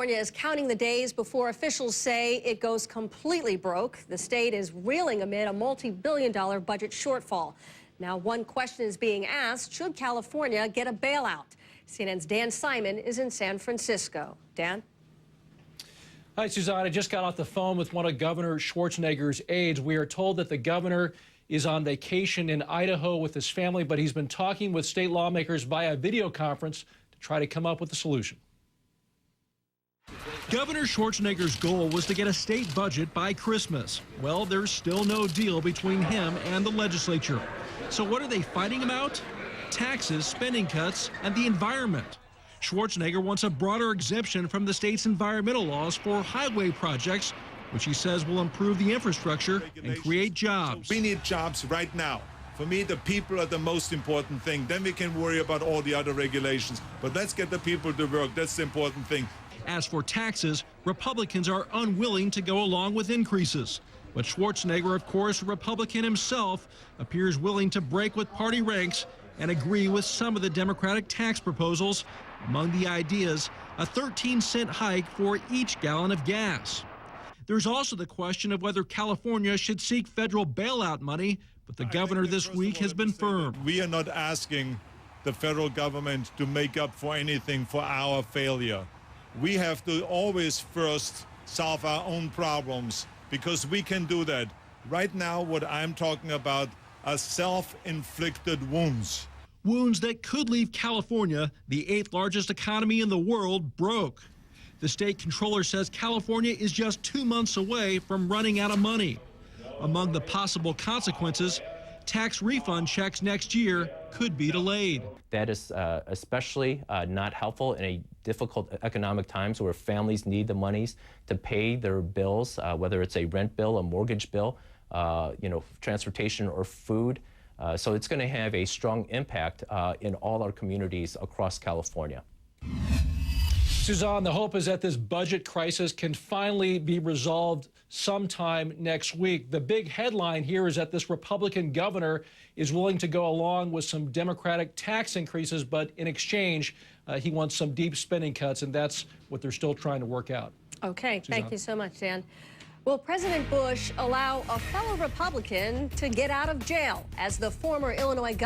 California is counting the days before officials say it goes completely broke. The state is reeling amid a multi-billion-dollar budget shortfall. Now, one question is being asked: should California get a bailout? CNN's Dan Simon is in San Francisco. Dan? Hi, Suzanne. I just got off the phone with one of Governor Schwarzenegger's aides. We are told that the governor is on vacation in Idaho with his family, but he's been talking with state lawmakers via video conference to try to come up with a solution. Governor Schwarzenegger's goal was to get a state budget by Christmas. Well, there's still no deal between him and the legislature. So what are they fighting about? Taxes, spending cuts, and the environment. Schwarzenegger wants a broader exemption from the state's environmental laws for highway projects, which he says will improve the infrastructure and create jobs. We need jobs right now. For me, the people are the most important thing. Then we can worry about all the other regulations. But let's get the people to work. That's the important thing. As for taxes, Republicans are unwilling to go along with increases. But Schwarzenegger, of course, a Republican himself, appears willing to break with party ranks and agree with some of the Democratic tax proposals. Among the ideas, a 13-cent hike for each gallon of gas. There's also the question of whether California should seek federal bailout money, but the governor this week has been firm. We are not asking the federal government to make up for anything for our failure. We have to always first solve our own problems, because we can do that. Right now, what I'm talking about are self-inflicted wounds. Wounds that could leave California, the 8th largest economy in the world, broke. The state controller says California is just 2 months away from running out of money. Among the possible consequences, tax refund checks next year could be delayed. That is especially not helpful in a difficult economic times where families need the monies to pay their bills, whether it's a rent bill, a mortgage bill, transportation or food. So it's going to have a strong impact in all our communities across California. Suzanne, the hope is that this budget crisis can finally be resolved sometime next week. The big headline here is that this Republican governor is willing to go along with some Democratic tax increases, but in exchange, he wants some deep spending cuts, and that's what they're still trying to work out. Okay, Suzanne. Thank you so much, Dan. Will President Bush allow a fellow Republican to get out of jail as the former Illinois governor